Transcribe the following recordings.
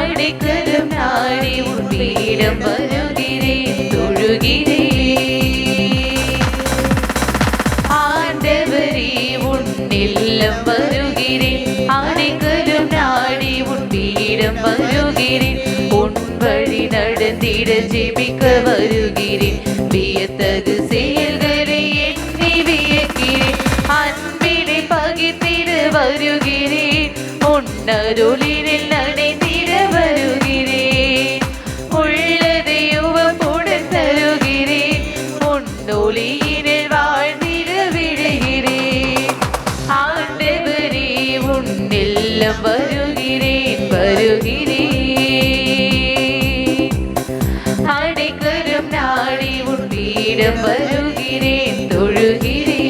அடைக்கலம் நாடி உன் பீடம் வருகிறேன், தொழுகிறேன். ஆண்டவரே உன் இல்லம் வருகிறேன், அடைக்கலம் நாடி உன் பீடம் வருகிறேன். உன் வழி நடந்திட ஜெபிக்க வருகிறேன், வியத்தகு செயல்களை எண்ணி வியக்கிறேன். அன்பினை பகிர்ந்திட வருகிறேன், உன்னருளினில் நனைந்திட வருகிறேன். உள்ளதை உவப்புடன் தருகிறேன், உன்னொளியினில் வாழ்ந்திட விடுகிறேன். ஆண்டவரே உன் இல்லம் வருகிறேன், வருகிறேன். அடைக்கலம் நாடி உன் பீடம் வருகிறேன், தொழுகிறேன்.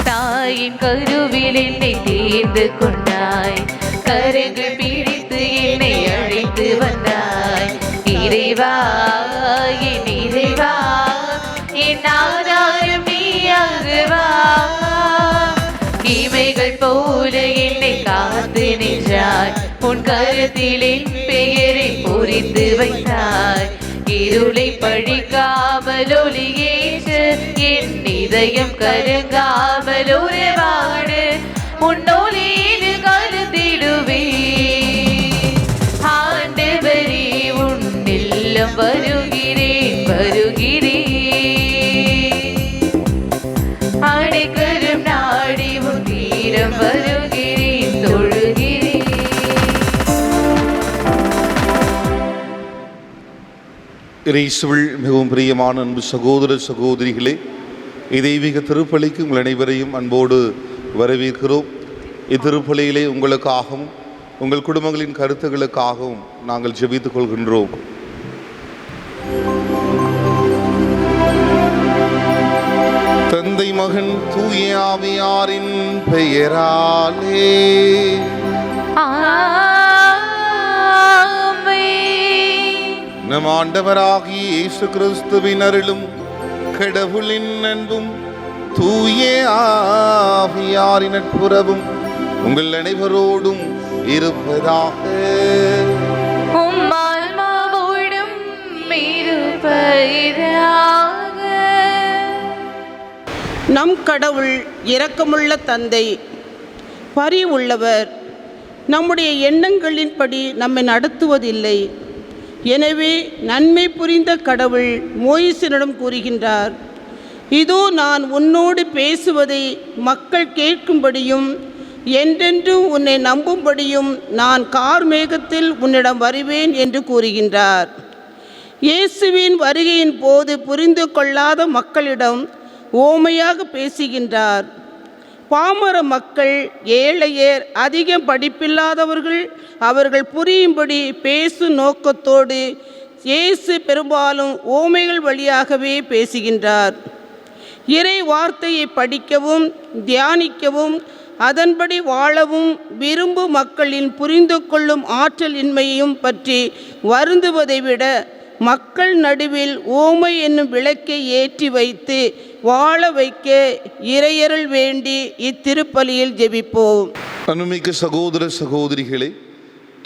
தாயின் கருவில் என்னை தேர்ந்து கொண்டாய், கரங்கள் பிடித்து என்னை அழைத்து வந்தாய். இறைவா என் இறைவா, என் ஆதாரம் நீயாகவா. இமைகள் போல என்னை காத்து நின்றாய், உன் கருத்தில் என் பெயரை பொறித்து வைத்தாய். இருளை பழிக்காமல் ஒளியேற்று என் இதயம் கருங்காமல் உறவாடு, உன்னொலியில் கருத்திடுவேன். ஆண்டவரே உன் இல்லம் வருகிறேன், வருகிறேன். அடைக்கலம் நாடி உன் பீடம் வருகிறேன், தொழுகிறேன். இயேசுவில் மிகவும் பிரியமான அன்பு சகோதர சகோதரிகளே, தெய்வீக திருப்பலிக்கு உங்கள் அனைவரையும் அன்போடு வரவேற்கிறோம். இத்திருப்பலியிலே உங்களுக்காகவும் உங்கள் குடும்பங்களின் கருத்துக்களுக்காகவும் நாங்கள் ஜெபித்துக் கொள்கின்றோம். தந்தை மகன் தூய ஆவியாரின் பெயராலே நம் ஆண்டவராகிய இயேசு கிறிஸ்துவின் அருளும் கடவுளின் அன்பும் தூய ஆவியாரின் நட்புறவும் உங்கள் அனைவரோடும் இருப்பதாக. நம் கடவுள் இரக்கமுள்ள தந்தை, பரிவுள்ளவர். நம்முடைய எண்ணங்களின்படி நம்மை நடத்துவதில்லை. எனவே நன்மை புரிந்த கடவுள் மோயிசினிடம் கூறுகின்றார், இதோ நான் உன்னோடு பேசுவதை மக்கள் கேட்கும்படியும் என்றென்றும் உன்னை நம்பும்படியும் நான் கார்மேகத்தில் உன்னிடம் வருவேன் என்று கூறுகின்றார். இயேசுவின் வருகையின் போது புரிந்து கொள்ளாத மக்களிடம் ஓமையாக பேசுகின்றார். பாமர மக்கள், ஏழையர், அதிகம் படிப்பில்லாதவர்கள், அவர்கள் புரியும்படி பேசும் நோக்கத்தோடு இயேசு பெரும்பாலும் ஓமைகள் வழியாகவே பேசுகின்றார். இறை வார்த்தையை படிக்கவும் தியானிக்கவும் அதன்படி வாழவும் விரும்பும் மக்களின் புரிந்து கொள்ளும் ஆற்றல் இன்மையையும் பற்றி வருந்துவதை விட மக்கள் நடுவில் ஓமை என்னும் விளக்கை ஏற்றி வைத்து வாழ வைக்க இறையருள் வேண்டி இத்திருப்பலியில் ஜெபிப்போம். அன்புமிக்க சகோதர சகோதரிகளே,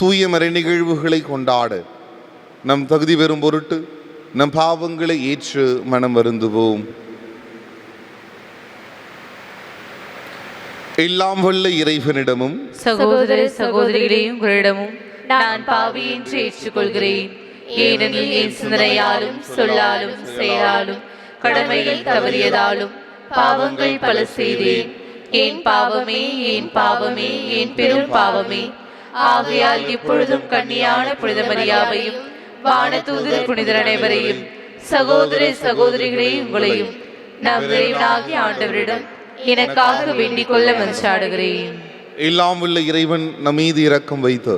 தூய மறை நிகழ்வுகளை கொண்டாட நம் தகுதி பெறும் பொருட்டு நம் பாவங்களை ஏற்று மனம் வருந்துவோம். எல்லாம் வல்ல இறைவனிடமும் சகோதர சகோதரிகளையும் உங்களிடமும் நான் பாவி என்று ஏற்றுக்கொள்கிறேன். ஏனெனில் என் சிந்தனையாலும் சொல்லாலும் செயலாலும் கடமையில் தவறியதாலும் பாவங்கள் பல செய்தேன். என் பாவமே, என் பாவமே, என் பெரும் பாவமே. ஆகையால் இப்பொழுதும் கன்னியான புனித மரியாவையும் வானதூதர் புனிதர் அனைவரையும் சகோதர சகோதரிகளையும் உங்களையும் நம் இறைவனாகிய ஆண்டவரிடம் எனக்காக வேண்டிக் கொள்ள மன்றாடுகிறேன். எல்லாம் உள்ள இறைவன் நம் மீது இரக்கம் வைத்து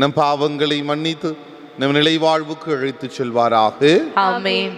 நம் பாவங்களை மன்னித்து நம் நிலை வாழ்வுக்கு அழைத்து செல்வாராக. ஆமென்.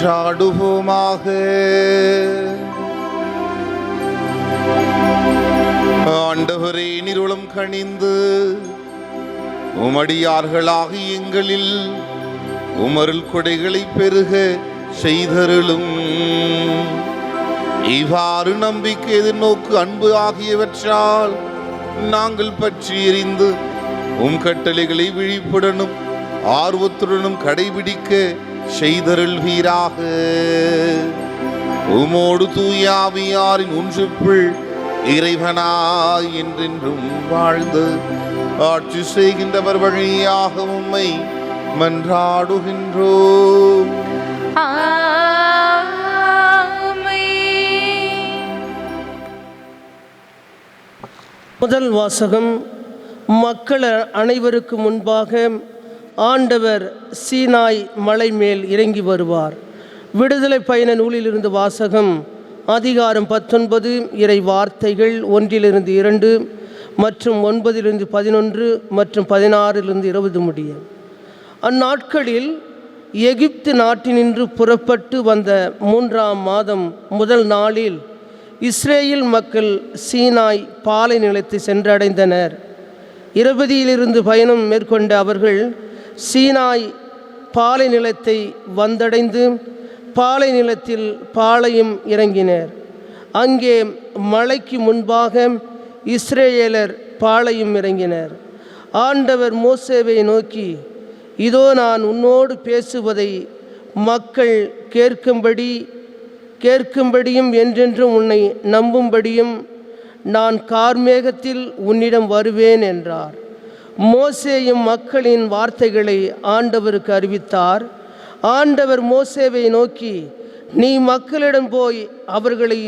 மன்றாடுவோமாக. ஆண்டவரே, நீருளம் கனிந்து உமடியார்களாகி எங்களில் உமருள் கொடைகளை பெருக செய்தருளும். இவ்வாறு நம்பிக்கை, எதிர்நோக்கு, அன்பு ஆகியவற்றால் நாங்கள் பற்றி எறிந்து உம் கட்டளைகளை விழிப்புடனும் ஆர்வத்துடனும் கடைபிடிக்க செய்தருள்வீராக. உமோடு தூயாவியாரின் ஒன்றுக்குள் இறைவனாய் என்றென்றும் வாழ்ந்து ஆட்சி செய்கின்றவர் வழியாக உம்மை மன்றாடுகின்றோம். முதல் வாசகம். மக்கள் அனைவருக்கு முன்பாக ஆண்டவர் சீனாய் மலை மேல் இறங்கி வருவார். விடுதலை பயண நூலிலிருந்து வாசகம். அதிகாரம் 19, இறை வார்த்தைகள் 1-2 மற்றும் 9-11 மற்றும் 16-20 முடிய. அந்நாட்களில் எகிப்து நாட்டினின்று புறப்பட்டு வந்த 3ஆம் மாதம் முதல் நாளில் இஸ்ரேல் மக்கள் சீனாய் பாலை நிலத்தை சென்றடைந்தனர். இரபதியிலிருந்து பயணம் மேற்கொண்ட அவர்கள் சீனாய் பாலை நிலத்தை வந்தடைந்து பாலை நிலத்தில் பாளையம் இறங்கினர். அங்கே மலைக்கு முன்பாக இஸ்ரேலர் பாளையம் இறங்கினர். ஆண்டவர் மோசேவை நோக்கி, இதோ நான் உன்னோடு பேசுவதை மக்கள் கேட்கும்படியும் என்றென்றும் உன்னை நம்பும்படியும் நான் கார்மேகத்தில் உன்னிடம் வருவேன் என்றார். மோசேயும் மக்களின் வார்த்தைகளை ஆண்டவருக்கு அறிவித்தார். ஆண்டவர் மோசேவை நோக்கி, நீ மக்களிடம் போய் அவர்களை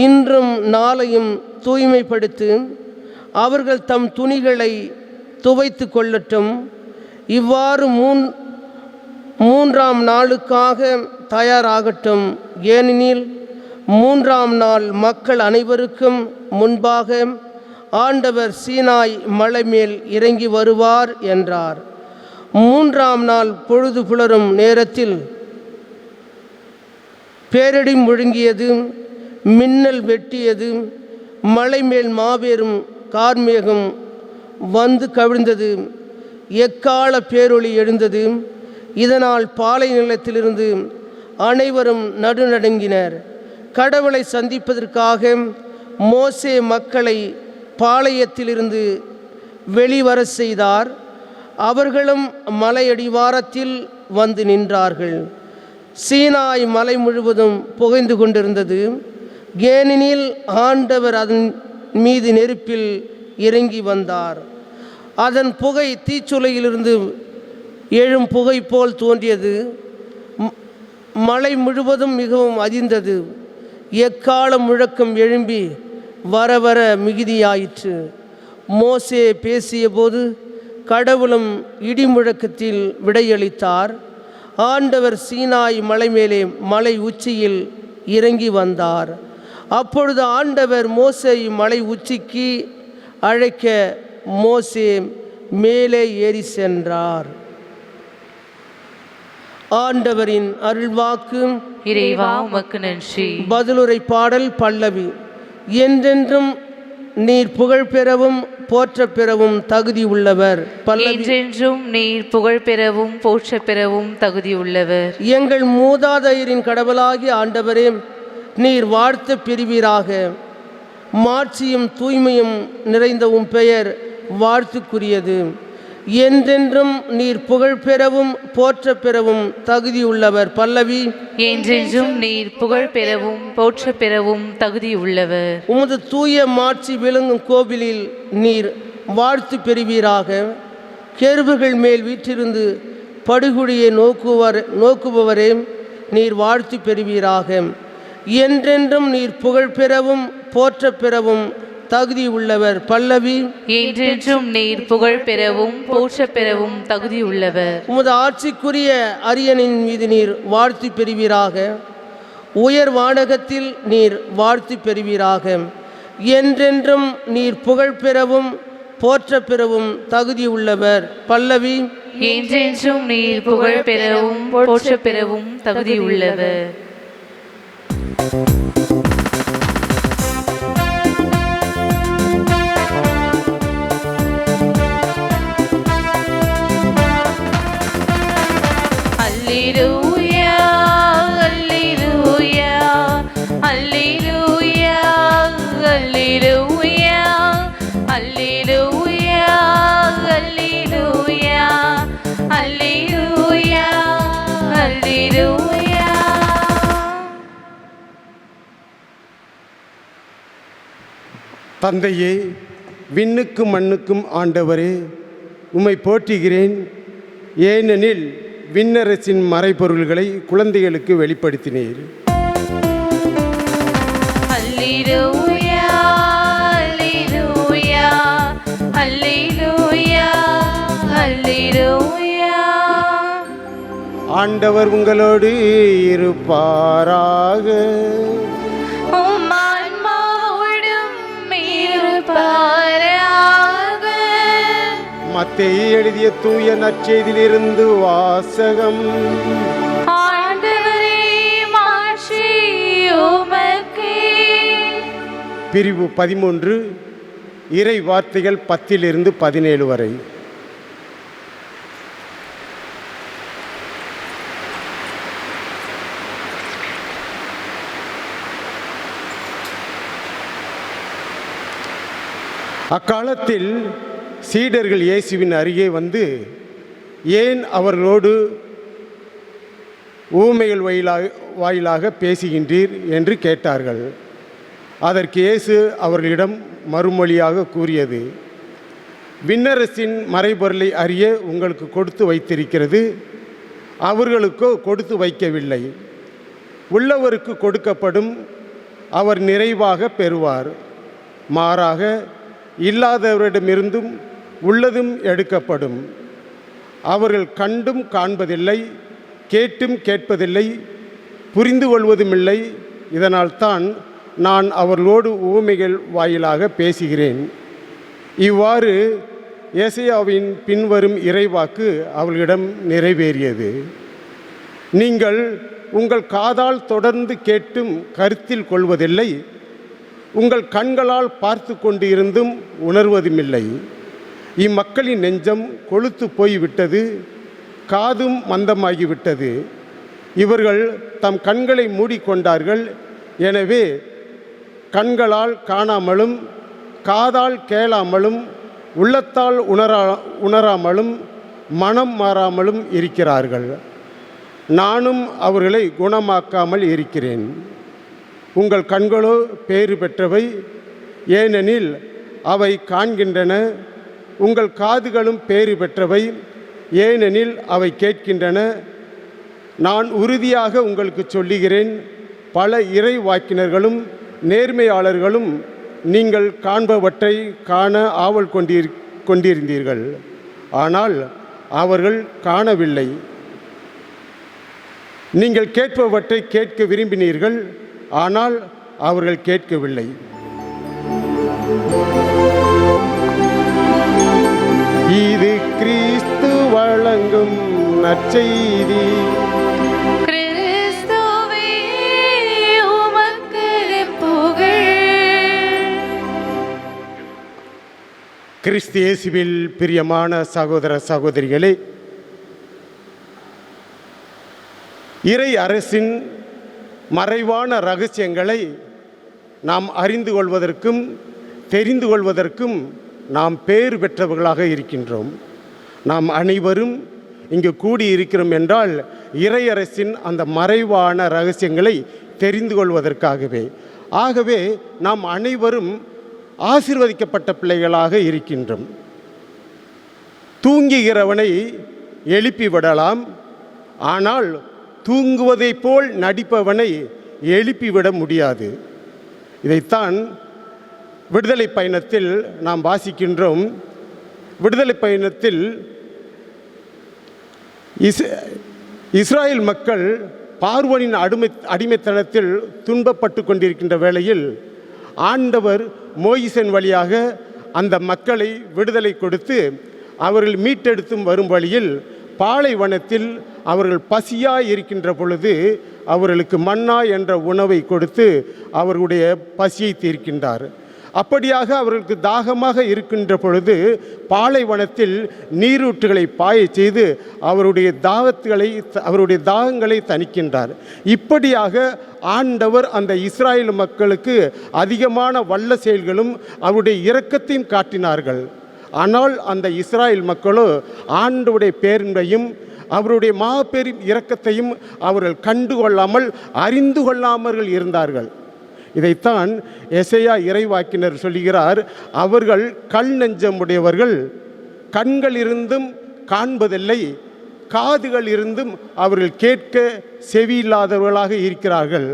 இன்றும் நாளையும் தூய்மைப்படுத்து, அவர்கள் தம் துணிகளை துவைத்து கொள்ளட்டும். இவ்வாறு 3ஆம் நாளுக்காக தயாராகட்டும். ஏனெனில் 3ஆம் நாள் மக்கள் அனைவருக்கும் முன்பாக ஆண்டவர் சீனாய் மலை மேல் இறங்கி வருவார் என்றார். 3ஆம் நாள் பொழுது புலரும் நேரத்தில் பேரிடி முழங்கியது, மின்னல் வெட்டியது, மலை மேல் மாபெரும் கார்மேகம் வந்து கவிழ்ந்தது, எக்கால பேரொளி எழுந்தது. இதனால் பாலை நிலத்திலிருந்து அனைவரும் நடுநடுங்கினர். கடவுளை சந்திப்பதற்காக மோசே மக்களை பாளையத்திலிருந்து வெளிவர செய்தார். அவர்களும் மலையடிவாரத்தில் வந்து நின்றார்கள். சீனாய் மலை முழுவதும் புகைந்து கொண்டிருந்தது. ஏனெனில் ஆண்டவர் அதன் மீது நெருப்பில் இறங்கி வந்தார். அதன் புகை தீச்சுளையிலிருந்து எழும் புகை போல் தோன்றியது. மலை முழுவதும் மிகவும் அதிர்ந்தது. எக்கால முழக்கம் எழும்பி வர வர மிகுதியாயிற்று. மோசே பேசியபோது கடவுளும் இடி முழக்கத்தில் விடையளித்தார். ஆண்டவர் சீனாய் மலை மேலே மலை உச்சியில் இறங்கி வந்தார். அப்பொழுது ஆண்டவர் மோசே மலை உச்சிக்கு அழைக்க மோசே மேலே ஏறி சென்றார். ஆண்டவரின் அருள்வாக்கு. இறைவா, உமக்கு நன்றி. பதிலுரை பாடல் பல்லவி. என்றென்றும் நீர் புகழ் பெறவும் போற்ற பெறவும் தகுதி உள்ளவர். என்றென்றும் நீர் புகழ் பெறவும் போற்ற பெறவும் தகுதி உள்ளவர். எங்கள் மூதாதையரின் கடவுளாகிய ஆண்டவரே, நீர் வாழ்த்து பெறுவீராக. மாட்சியும் தூய்மையும் நிறைந்த உம் பெயர் வாழ்த்துக்குரியது. என்றென்றும் நீர் புகழ் பெறவும் போற்ற பெறவும் தகுதியுள்ளவர். பல்லவி. என்றென்றும் நீர் புகழ் பெறவும் போற்ற பெறவும் தகுதி உள்ளவர். உமது தூய மாட்சி விளங்கும் கோவிலில் நீர் வாழ்த்து பெறுவீராக. கேருபுகள் மேல் வீற்றிருந்து படுகுழியை நோக்குபவரே, நீர் வாழ்த்து பெறுவீராக. என்றென்றும் நீர் புகழ் பெறவும் போற்ற பெறவும் தகுதி உள்ளவர். பல்லவி. என்றென்றும் நீர் புகழ் பெறவும் போற்ற பெறவும் தகுதி உள்ளவர். உமது ஆட்சிக்குரிய அரியணின் மீது நீர் வாழ்த்து பெறுவீராக. உயர் வானகத்தில் நீர் வாழ்த்து பெறுவீராக. என்றென்றும் நீர் புகழ் பெறவும் போற்ற பெறவும் தகுதியுள்ளவர். பல்லவி. என்றென்றும் நீர் புகழ் பெறவும் போற்ற பெறவும் தகுதியுள்ளவர். அல்லேலூயா அல்லேலூயா அல்லேலூயா அல்லேலூயா அல்லேலூயா அல்லேலூயா அல்லேலூயா அல்லேலூயா. தந்தையே, விண்ணுக்கும் மண்ணுக்கும் ஆண்டவரே, உம்மை போற்றுகிறேன். ஏனெனில் விண்ணரசின் மறைபொருள்களை குழந்தைகளுக்கு வெளிப்படுத்தினீர். அல்லேலூயா அல்லேலூயா அல்லேலூயா அல்லேலூயா. ஆண்டவர் உங்களோடு இருப்பாராக. உம் ஆன்மாவோடும் இருப்பாராக. மத்தேயு எழுதிய தூய நற்செய்தியிலிருந்து வாசகம். ஆண்டவரே, மாட்சி உமக்கே. பிரிவு 13, இறை வார்த்தைகள் 10 17 வரை. அக்காலத்தில் சீடர்கள் இயேசுவின் அருகே வந்து, ஏன் அவர்களோடு ஊமைகள் வாயிலாக பேசுகின்றீர் என்று கேட்டார்கள். அதற்கு இயேசு அவர்களிடம் மறுமொழியாக கூறியது, விண்ணரசின் மறைபொருளை அறிய உங்களுக்கு கொடுத்து வைத்திருக்கிறது, அவர்களுக்கோ கொடுத்து வைக்கவில்லை. உள்ளவருக்கு கொடுக்கப்படும், அவர் நிறைவாக பெறுவார். மாறாக இல்லாதவரிடமிருந்தும் உள்ளதும் எடுக்கப்படும். அவர்கள் கண்டும் காண்பதில்லை, கேட்டும் கேட்பதில்லை, புரிந்து கொள்வதுமில்லை. இதனால்தான் நான் அவர்களோடு உவமைகள் வாயிலாக பேசுகிறேன். இவ்வாறு ஏசாயாவின் பின்வரும் இறைவாக்கு அவர்களிடம் நிறைவேறியது. நீங்கள் உங்கள் காதால் தொடர்ந்து கேட்டும் கருத்தில் கொள்வதில்லை, உங்கள் கண்களால் பார்த்து கொண்டு இருந்தும் உணர்வதுமில்லை. இம்மக்களின் நெஞ்சம் கொழுத்து போய்விட்டது, காதும் மந்தமாகிவிட்டது. இவர்கள் தம் கண்களை மூடிக்கொண்டார்கள். எனவே கண்களால் காணாமலும் காதால் கேளாமலும் உள்ளத்தால் உணராமலும் மனம் மாறாமலும் இருக்கிறார்கள். நானும் அவர்களை குணமாக்காமல் இருக்கிறேன். உங்கள் கண்களோ பேறு பெற்றவை, ஏனெனில் அவை காண்கின்றன. உங்கள் காதுகளும் பேறு பெற்றவை, ஏனெனில் அவை கேட்கின்றன. நான் உறுதியாக உங்களுக்கு சொல்லுகிறேன், பல இறை வாக்கினர்களும் நேர்மையாளர்களும் நீங்கள் காண்பவற்றை காண ஆவல் கொண்டிருந்தீர்கள், ஆனால் அவர்கள் காணவில்லை. நீங்கள் கேட்பவற்றை கேட்க விரும்பினீர்கள், ஆனால் அவர்கள் கேட்கவில்லை. இது கிறிஸ்து வழங்கும் நற்செய்தி. கிறிஸ்துவே, உமக்கு புகழ். கிறிஸ்து இயேசுவில் பிரியமான சகோதர சகோதரிகளே, இறை அரசின் மறைவான ரகசியங்களை நாம் அறிந்து கொள்வதற்கும் தெரிந்து கொள்வதற்கும் நாம் பேறு பெற்றவர்களாக இருக்கின்றோம். நாம் அனைவரும் இங்கு கூடியிருக்கிறோம் என்றால் இறையரசின் அந்த மறைவான ரகசியங்களை தெரிந்து கொள்வதற்காகவே. ஆகவே நாம் அனைவரும் ஆசீர்வதிக்கப்பட்ட பிள்ளைகளாக இருக்கின்றோம். தூங்குகிறவனை எழுப்பிவிடலாம், ஆனால் தூங்குவதைப் போல் நடிப்பவனை எழுப்பிவிட முடியாது. இதைத்தான் விடுதலை பயணத்தில் நாம் வாசிக்கின்றோம். விடுதலை பயணத்தில் இஸ்ராயேல் மக்கள் பார்வோனின் அடிமைத்தனத்தில் துன்பப்பட்டு கொண்டிருக்கின்ற வேளையில் ஆண்டவர் மோயிசன் வழியாக அந்த மக்களை விடுதலை கொடுத்து அவர்கள் மீட்டெடுத்தும் வரும் வழியில் பாலைவனத்தில் அவர்கள் பசியாய் இருக்கின்ற பொழுது அவர்களுக்கு மன்னா என்ற உணவை கொடுத்து அவர்களுடைய பசியை தீர்க்கின்றார். அப்படியாக அவர்களுக்கு தாகமாக இருக்கின்ற பொழுது பாலைவனத்தில் நீரூற்றுகளை பாய செய்து அவருடைய தாகங்களை தணிக்கின்றார். இப்படியாக ஆண்டவர் அந்த இஸ்ராயேல் மக்களுக்கு அதிகமான வல்ல செயல்களும் அவருடைய இரக்கத்தையும் காட்டினார்கள். ஆனால் அந்த இஸ்ராயேல் மக்களோ ஆண்டவருடைய பேரின்பையும் அவருடைய மாபெரும் இரக்கத்தையும் அவர்கள் கண்டுகொள்ளாமல் அறிந்து கொள்ளாமல் இருந்தார்கள். இதைத்தான் எசையா இறைவாக்கினர் சொல்கிறார், அவர்கள் கல் நெஞ்சமுடையவர்கள், கண்கள் இருந்தும் காண்பதில்லை, காதுகள் இருந்தும் அவர்கள் கேட்க செவியில்லாதவர்களாக இருக்கிறார்கள்.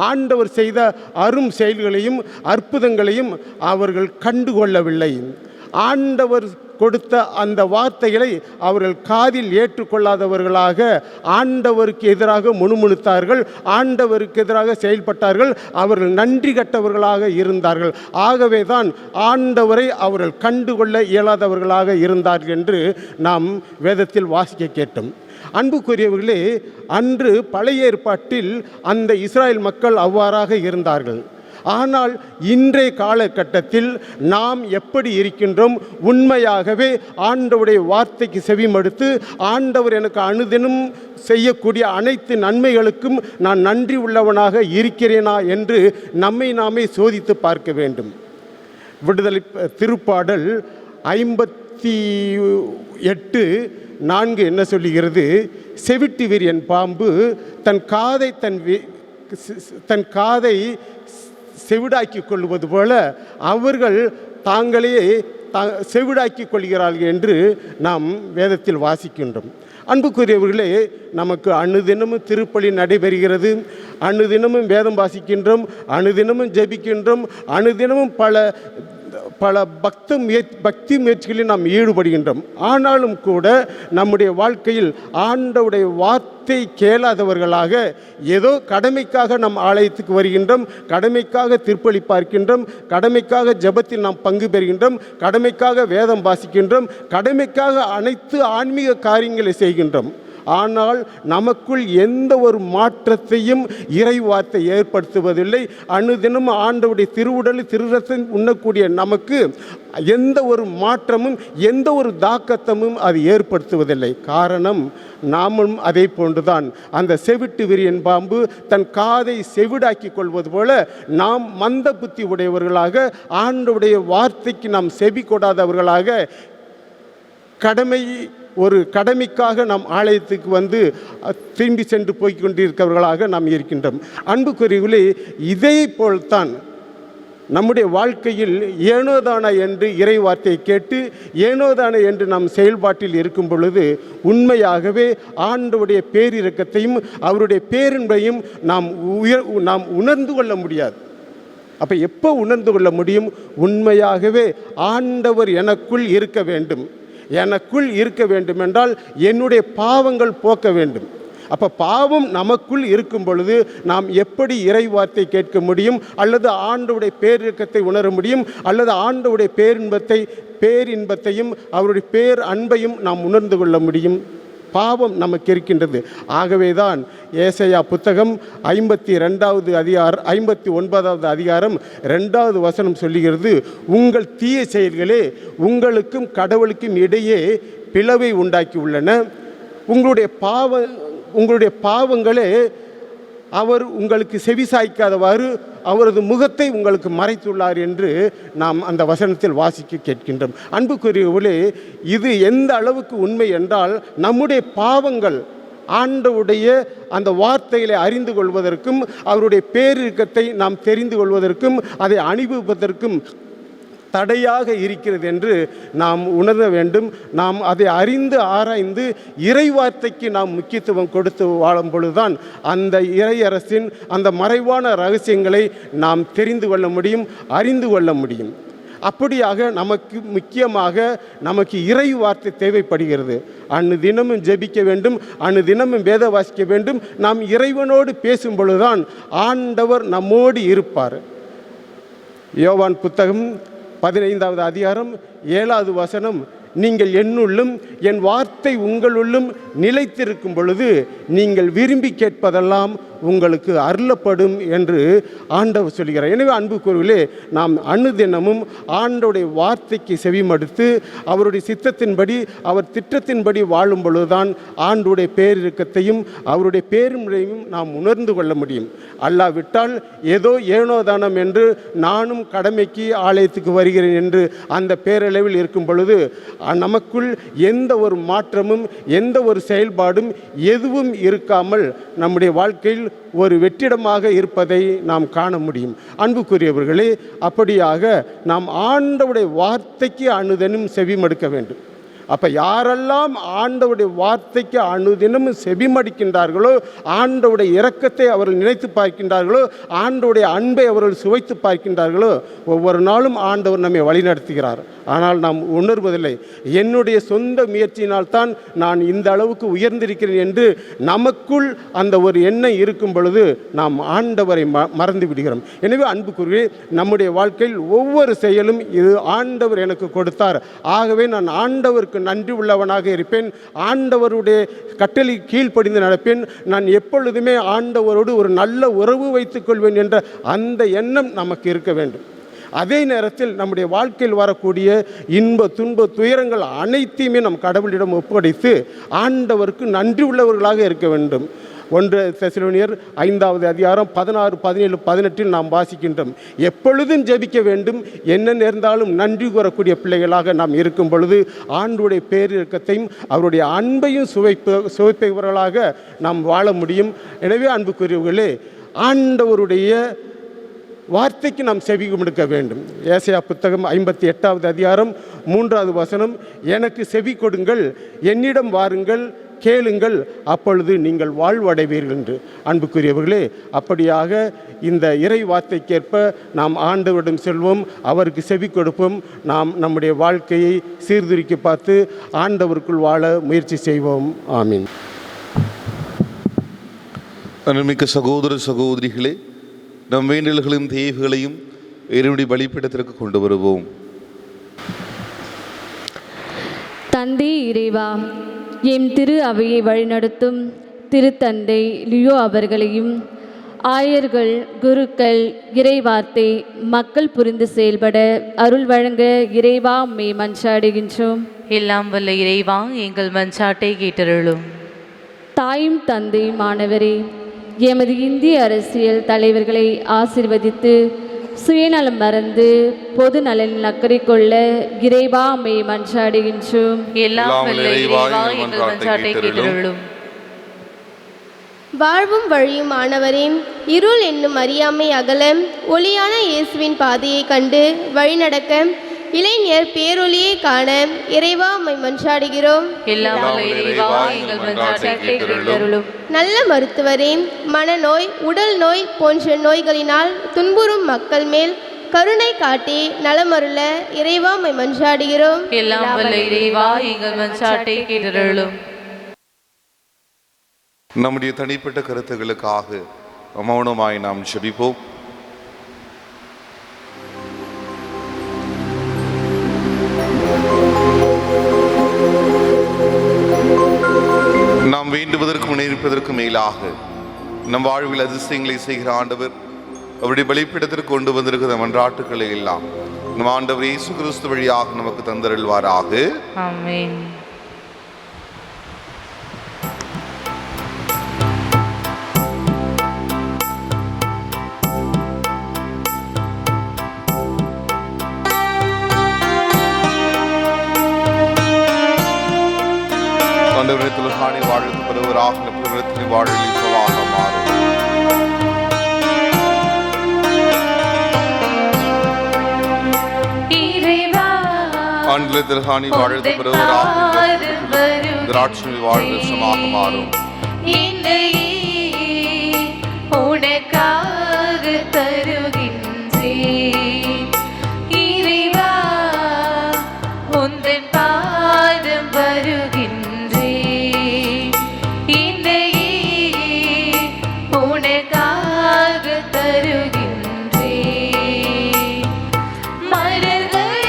ஆண்டவர் செய்த அரும் செயல்களையும் அற்புதங்களையும் அவர்கள் கண்டுகொள்ளவில்லை. ஆண்டவர் கொடுத்த அந்த வார்த்தைகளை அவர்கள் காதில் ஏற்றுக்கொள்ளாதவர்களாக ஆண்டவருக்கு எதிராக முணுமுணுத்தார்கள், ஆண்டவருக்கு எதிராக செயல்பட்டார்கள், அவர்கள் நன்றி கட்டவர்களாக இருந்தார்கள். ஆகவே தான் ஆண்டவரை அவர்கள் கண்டுகொள்ள இயலாதவர்களாக இருந்தார்கள் என்று நாம் வேதத்தில் வாசிக்க கேட்டோம். அன்புக்குரியவர்களே, அன்று பழைய ஏற்பாட்டில் அந்த இஸ்ராயேல் மக்கள் அவ்வாறாக இருந்தார்கள். ஆனால் இன்றைய காலகட்டத்தில் நாம் எப்படி இருக்கின்றோம்? உண்மையாகவே ஆண்டவருடைய வார்த்தைக்கு செவிமடுத்து ஆண்டவர் எனக்கு அனுதினம் செய்யக்கூடிய அனைத்து நன்மைகளுக்கும் நான் நன்றி உள்ளவனாக இருக்கிறேனா என்று நம்மை நாமே சோதித்து பார்க்க வேண்டும். விடுதலை திருப்பாடல் 58:4 என்ன சொல்லுகிறது? செவிட்டு விரியன் பாம்பு தன் காதை செவிடாக்கி கொள்வது போல அவர்கள் தாங்களே செவிடாக்கி கொள்கிறார்கள் என்று நாம் வேதத்தில் வாசிக்கின்றோம். அன்புக்குரியவர்களே, நமக்கு அனுதினமும் திருப்பலி நடைபெறுகிறது, அனுதினமும் வேதம் வாசிக்கின்றோம், அனுதினமும் ஜெபிக்கின்றோம், அனுதினமும் பல பக்தி முயற்சிகளில் நாம் ஈடுபடுகின்றோம். ஆனாலும் கூட நம்முடைய வாழ்க்கையில் ஆண்டவருடைய வார்த்தை கேளாதவர்களாக ஏதோ கடமைக்காக நம் ஆலயத்துக்கு வருகின்றோம், கடமைக்காக திருப்பலி பார்க்கின்றோம், கடமைக்காக ஜெபத்தில் நாம் பங்கு பெறுகின்றோம், கடமைக்காக வேதம் வாசிக்கின்றோம், கடமைக்காக அனைத்து ஆன்மீக காரியங்களை செய்கின்றோம். ஆனால் நமக்குள் எந்த ஒரு மாற்றத்தையும் இறைவார்த்தை ஏற்படுத்துவதில்லை. அனுதினம் ஆண்டவருடைய திருவுடல் திருரத்தம் உண்ணக்கூடிய நமக்கு எந்த ஒரு மாற்றமும் எந்த ஒரு தாக்கத்தமும் அது ஏற்படுத்துவதில்லை. காரணம், நாமும் அதே போன்றுதான். அந்த செவிட்டு விரியன் பாம்பு தன் காதை செவிடாக்கி கொள்வது போல நாம் மந்த புத்தி உடையவர்களாக ஆண்டவருடைய வார்த்தைக்கு நாம் செவி கொடாதவர்களாக ஒரு கடமைக்காக நாம் ஆலயத்துக்கு வந்து திரும்பி சென்று போய்கொண்டிருக்கிறவர்களாக நாம் இருக்கின்றோம். அன்புக்குரியவர்களே, இதே போல்தான் நம்முடைய வாழ்க்கையில் ஏனோதானா என்று இறை வார்த்தையை கேட்டு ஏனோதானா என்று நாம் செயல்பாட்டில் இருக்கும் பொழுது உண்மையாகவே ஆண்டவருடைய பேரிரக்கத்தையும் அவருடைய பேரின்பையும் நாம் உணர்ந்து கொள்ள முடியாது. அப்போ எப்போ உணர்ந்து கொள்ள முடியும்? உண்மையாகவே ஆண்டவர் எனக்குள் இருக்க வேண்டும். எனக்குள் இருக்க வேண்டும் என்றால் என்னுடைய பாவங்கள் போக்க வேண்டும். அப்போ பாவம் நமக்குள் இருக்கும் பொழுது நாம் எப்படி இறை வார்த்தை கேட்க முடியும்? அல்லது ஆண்டவருடைய பேரிரக்கத்தை உணர முடியும்? அல்லது ஆண்டவருடைய பேரின்பத்தையும் அவருடைய பேர் அன்பையும் நாம் உணர்ந்து கொள்ள முடியும்? பாவம் நமக்கு இருக்கின்றது. ஆகவே தான் ஏசாயா புத்தகம் 59வது அதிகாரம் 2வது வசனம் சொல்லுகிறது, உங்கள் தீய செயல்களே உங்களுக்கும் கடவுளுக்கும் இடையே பிளவை உண்டாக்கி உள்ளன. உங்களுடைய பாவங்களே அவர் உங்களுக்கு செவிசாய்க்காதவாறு அவரது முகத்தை உங்களுக்கு மறைத்துள்ளார் என்று நாம் அந்த வசனத்தில் வாசிக்க கேட்கின்றோம். அன்புக்குரியவர்களே, இது எந்த அளவுக்கு உண்மை என்றால் நம்முடைய பாவங்கள் ஆண்டவருடைய அந்த வார்த்தைகளை அறிந்து கொள்வதற்கும் அவருடைய பேரிரக்கத்தை நாம் தெரிந்து கொள்வதற்கும் அதை அனுபவிப்பதற்கும் தடையாக இருக்கிறது என்று நாம் உணர வேண்டும். நாம் அதை அறிந்து ஆராய்ந்து இறைவார்த்தைக்கு நாம் முக்கியத்துவம் கொடுத்து வாழும் பொழுதுதான் அந்த இறையரசின் அந்த மறைவான ரகசியங்களை நாம் தெரிந்து கொள்ள முடியும், அறிந்து கொள்ள முடியும். அப்படியாக நமக்கு முக்கியமாக நமக்கு இறை வார்த்தை தேவைப்படுகிறது. அனுதினமும் ஜெபிக்க வேண்டும், அனுதினமும் வேத வாசிக்க வேண்டும். நாம் இறைவனோடு பேசும் பொழுதுதான் ஆண்டவர் நம்மோடு இருப்பார். யோவான் புத்தகம் 15வது அதிகாரம் 7வது வசனம், நீங்கள் என்னுள்ளும் என் வார்த்தை உங்களுள்ளும் நிலைத்திருக்கும் பொழுது நீங்கள் விரும்பி கேட்பதெல்லாம் உங்களுக்கு அருளப்படும் என்று ஆண்டவர் சொல்கிறார். எனவே அன்புக்குரியவர்களே, நாம் அனுதினமும் ஆண்டவருடைய வார்த்தைக்கு செவிமடுத்து அவருடைய சித்தத்தின்படி அவர் திட்டத்தின்படி வாழும் பொழுதுதான் ஆண்டவருடைய பேரிரக்கத்தையும் அவருடைய பேருமுறையும் நாம் உணர்ந்து கொள்ள முடியும். அல்லாவிட்டால் ஏதோ ஏனோதானம் என்று நானும் கடமைக்கு ஆலயத்துக்கு வருகிறேன் என்று அந்த பேரளவில் இருக்கும் பொழுது நமக்குள் எந்த ஒரு மாற்றமும் எந்த ஒரு செயல்பாடும் எதுவும் இருக்காமல் நம்முடைய வாழ்க்கையில் ஒரு வெற்றிடமாக இருப்பதை நாம் காண முடியும். அன்புக்குரியவர்களே, அப்படியாக நாம் ஆண்டவருடைய வார்த்தைக்கு அனுதினம் செவிமடுக்க வேண்டும். அப்போ யாரெல்லாம் ஆண்டவருடைய வார்த்தைக்கு அனுதினமும் செவிமடிக்கின்றார்களோ, ஆண்டவருடைய இரக்கத்தை அவர்கள் நினைத்து பார்க்கின்றார்களோ, ஆண்டவருடைய அன்பை அவர்கள் சுவைத்து பார்க்கின்றார்களோ, ஒவ்வொரு நாளும் ஆண்டவர் நம்மை வழிநடத்துகிறார். ஆனால் நாம் உணர்வதில்லை. என்னுடைய சொந்த முயற்சியினால்தான் நான் இந்த அளவுக்கு உயர்ந்திருக்கிறேன் என்று நமக்குள் அந்த ஒரு எண்ணம் இருக்கும் பொழுது நாம் ஆண்டவரை மறந்து விடுகிறோம். எனவே அன்புக்குரிய நம்முடைய வாழ்க்கையில் ஒவ்வொரு செயலும் இது ஆண்டவர் எனக்கு கொடுத்தார், ஆகவே நான் ஆண்டவருக்கு நன்றி உள்ளவனாக இருப்பேன், ஆண்டவருடைய கட்டளை கீழ்ப்படிந்து நடப்பேன், நான் எப்பொழுதுமே ஆண்டவரோடு ஒரு நல்ல உறவு வைத்துக் கொள்வேன் என்ற அந்த எண்ணம் நமக்கு இருக்க வேண்டும். அதே நேரத்தில் நம்முடைய வாழ்க்கையில் வரக்கூடிய இன்ப துன்ப துயரங்கள் அனைத்தையுமே நம் கடவுளிடம் ஒப்படைத்து ஆண்டவருக்கு நன்றி உள்ளவர்களாக இருக்க வேண்டும். 1 தெசலோனியர் 5வது அதிகாரம் 16, 17, 18 நாம் வாசிக்கின்றோம். எப்பொழுதும் ஜெபிக்க வேண்டும், என்ன நேர்ந்தாலும் நன்றி கூறக்கூடிய பிள்ளைகளாக நாம் இருக்கும் பொழுது ஆண்டவருடைய பேரிரக்கத்தையும் அவருடைய அன்பையும் சுவைப்பவர்களாக நாம் வாழ முடியும். எனவே அன்புக்குரியவர்களே, ஆண்டவருடைய வார்த்தைக்கு நாம் செவி கொடுக்க வேண்டும். ஏசாயா புத்தகம் 58வது அதிகாரம் 3வது வசனம், எனக்கு செவி கொடுங்கள், என்னிடம் வாருங்கள், கேளுங்கள், அப்பொழுது நீங்கள் வாழ்வடைவீர்கள் என்று. அன்புக்குரியவர்களே, அப்படியாக இந்த இறை வார்த்தைக்கேற்ப நாம் ஆண்டவரிடம் செல்வோம், அவருக்கு செவி கொடுப்போம், நாம் நம்முடைய வாழ்க்கையை சீர்தூக்கி பார்த்து ஆண்டவருக்குள் வாழ முயற்சி செய்வோம். ஆமீன். அன்புமிக்க சகோதர சகோதரிகளே, நம் வேண்டல்களையும் தேவைகளையும் இறைவனுடைய பலிபீடத்திற்கு கொண்டு வருவோம். தந்தை இறைவா, எம் திரு அவையை வழிநடத்தும் திருத்தந்தை லியோ அவர்களையும் ஆயர்கள், குருக்கள், இறைவார்த்தை மக்கள் புரிந்து செயல்பட அருள் வழங்க இறைவா மே மன்றாடுகின்றோம். எல்லாம் வல்ல இறைவா, எங்கள் மன்றாட்டை கேட்டருளும். தாயும் தந்தையும் மாணவரே, எமது இந்திய அரசியல் தலைவர்களை ஆசீர்வதித்து சுயநலம் மறந்து பொது நலனில் அக்கறை கொள்ள இறைவா மே மன்றாடுகின்றோம். எல்லாம் வல்ல இறைவா, எங்கள் மன்றாட்டை கேட்டருளும். வாழ்வும் வழியும் ஆனவரே, இருள் என்னும் அறியாமை அகல ஒளியான இயேசுவின் பாதையை கண்டு வழிநடக்க இளைஞர் பேரொளியை காண இறைவா உம்மை மன்றாடுகிறோம். எல்லாம் வல்ல இறைவா, எங்கள் மன்றாட்டை கேட்டருளும். நல்ல மருத்துவரே, மனநோய், உடல் நோய் போன்ற நோய்களினால் துன்புறும் மக்கள் மேல் கருணை காட்டி நலமருள இறைவா உம்மை மன்றாடுகிறோம். எல்லாம் வல்ல இறைவா, எங்கள் மன்றாட்டை கேட்டருளும். நம்முடைய தனிப்பட்ட கருத்துக்களுக்காக மௌனமாய் நாம் ஜெபிப்போம். நாம் வேண்டுவதற்கு முன்னேறிப்பதற்கு மேலாக நம் வாழ்வில் அதிசயங்களை செய்கிற ஆண்டவர் அவருடைய பலிபீடத்திற்கு கொண்டு வந்திருக்கிற மன்றாட்டுக்களை எல்லாம் நம் ஆண்டவர் இயேசு கிறிஸ்து வழியாக நமக்கு தந்தருள்வாராக. ஆமென். ஆண்டவரிடத்தில் காணி வாழ்த்து பெறுவராக நம் வாழ்வில் பிரவாக மாறும். ஆண்டவரிடத்தில் காணி வாழ்த்து பெறுவராக திராட்சை வாழ்வு சமாக மாறும். உனக்காக தருகின்றேன் இறைவா, உந்தன் பாதம் வருகின்றேன். உனக்காக தருகின்றேன். மலர்கள்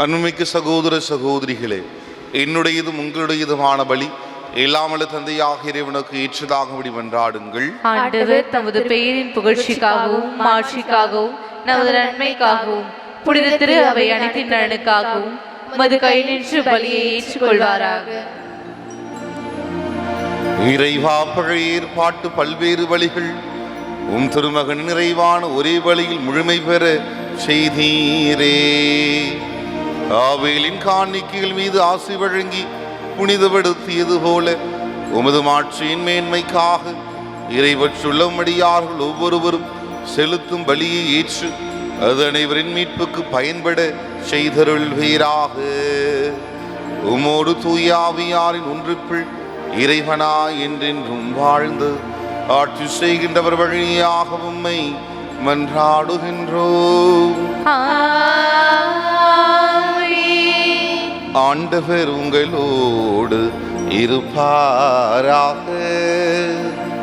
அன்புமிக்க சகோதர சகோதரிகளே, என்னுடையதும் உங்களுடையதுமான பலி எல்லாமல்ல தந்தையாக இறைவனுக்கு ஏற்றதாகபடி மன்றாடுங்கள். ஆண்டவர் தமது பெயரின் புகழ்ச்சிக்காகவும் மாட்சிக்காகவும் நமது நன்மைக்காகவும் புனித திரு அவை அனைத்தின் நலனுக்காகவும் மது கை நின்று பலியை ஏற்றுக்கொள்வாராக. இறைவா, பழைய ஏற்பாட்டு பல்வேறு பலிகள் உம் திருமகன் நிறைவான ஒரே பலியில் முழுமை பெற செய்தீரே. ஆவேலின் காணிக்கைகள் மீது ஆசி வழங்கி புனிதப்படுத்தியது போல உமது மாட்சியின் மேன்மைக்காக இறைவற்றுள்ள மடியார்கள் ஒவ்வொருவரும் செலுத்தும் பலியை ஏற்று அது அனைவரின் மீட்புக்கு பயன்பட செய்தருள்வீராக. உமோடு தூய ஆவியாரின் ஒன்றுக்குள் இறைவனா என்றென்றும் வாழ்ந்து ஆட்சி செய்கின்றவர் வழியாக உம்மை மன்றாடுகின்றோம். ஆண்டவர் உங்களோடு இருப்பாராக.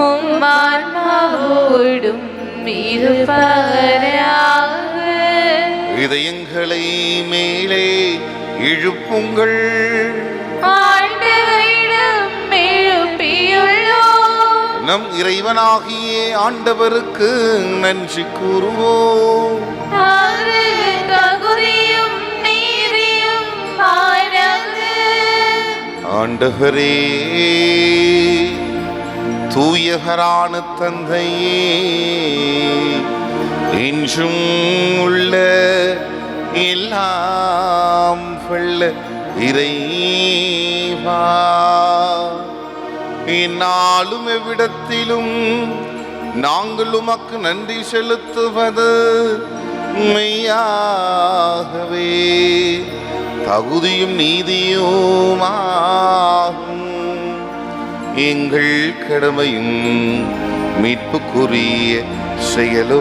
உம் ஆன்மாவோடும் இருப்பாராக. இதயங்களை மேலே இழுப்புங்கள். ஆண்டவரிடம் எழுப்பியுள்ளோம். நம் இறைவனாகிய ஆண்டவருக்கு நன்றி கூறுவோம். தகுதியும் நீதியும் ஆனது. ஆண்டவரே, தூயகரான தந்தையே, என்றும் உள்ள எல்லாம் வல்ல இறைவா, இந்நாளும் எவ்விடத்திலும் நாங்கள் உமக்கு நன்றி செலுத்துவது மெய்யாகவே தகுதியும் நீதியுமாகும். எங்கள் கடமையும் மீட்புக்குரிய செயலுமாகும்.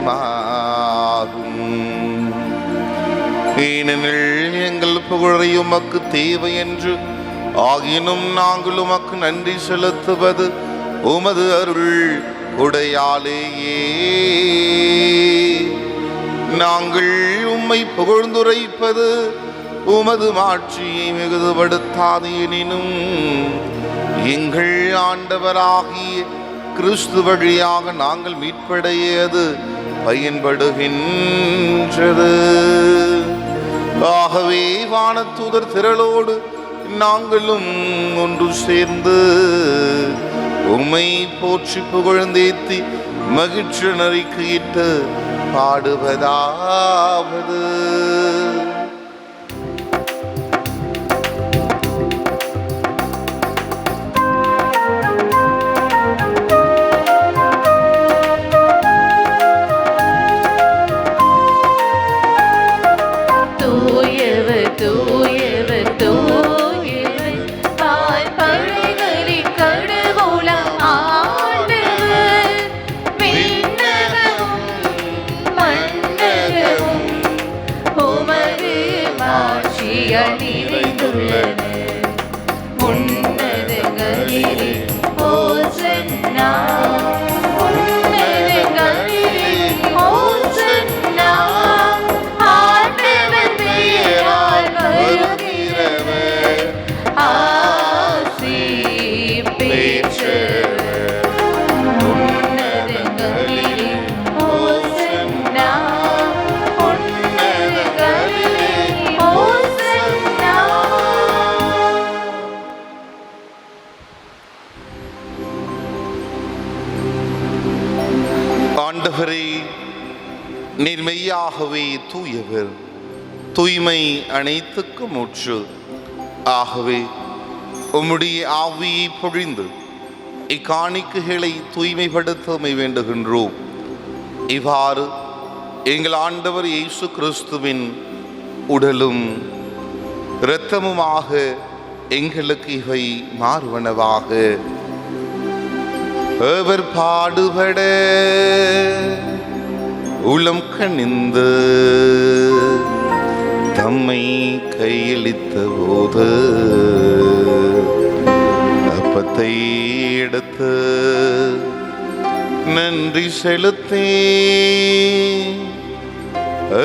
ஏனெனில் எங்கள் புகழை உமக்கு தேவை என்று ஆகினும் நாங்கள் உமக்கு நன்றி செலுத்துவது உமது அருள் கொடையாலேயே. நாங்கள் உம்மை புகழ்ந்துரைப்பது உமது மாட்சியை மிகுதுபடுத்தாது. எனினும் எங்கள் ஆண்டவராகிய கிறிஸ்து வழியாக நாங்கள் மீட்படையது பயன்படுகின்றது. ஆகவே வானதூதர் திரளோடு நாங்களும் ஒன்று சேர்ந்து உம்மை போற்றி புகழ்ந்தேத்தி மகிழ்ச்சி நறிக்கையிட்டு பாடுவதாவது. ஆண்டவரே, நீர் மெய்யாகவே தூயவர், தூய்மை அனைத்துக்கும் ஊற்று. ஆகவே உம்முடைய ஆவியை பொழிந்து இக்காணிக்கைகளை தூய்மைப்படுத்தமை வேண்டுகின்றோம். இவ்வாறு எங்கள் ஆண்டவர் இயேசு கிறிஸ்துவின் உடலும் இரத்தமுமாக எங்களுக்கு இவை மாறுவனவாக. அவர் பாடுபட உளம் கனிந்து தம்மை கையளித்த போது அப்பத்தை எடுத்து நன்றி செலுத்தி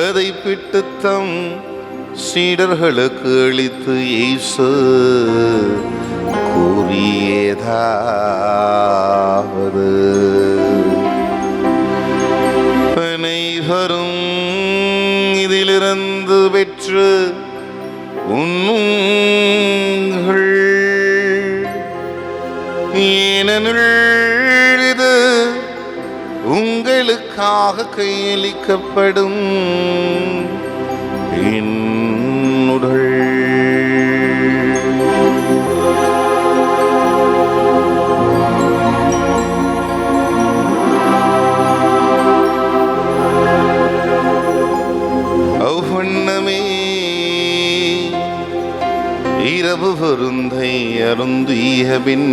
அதை பிட்டு தம் சீடர்களுக்கு அளித்து இயேசு கூறியதாவது, அனைவரும் இதிலிருந்து பெற்று உண்ணுங்கள், ஏனெனில் இது உங்களுக்காக கையளிக்கப்படும் என் உடல். அவ்வண்ணமே இரவு விருந்தை அருந்திய பின்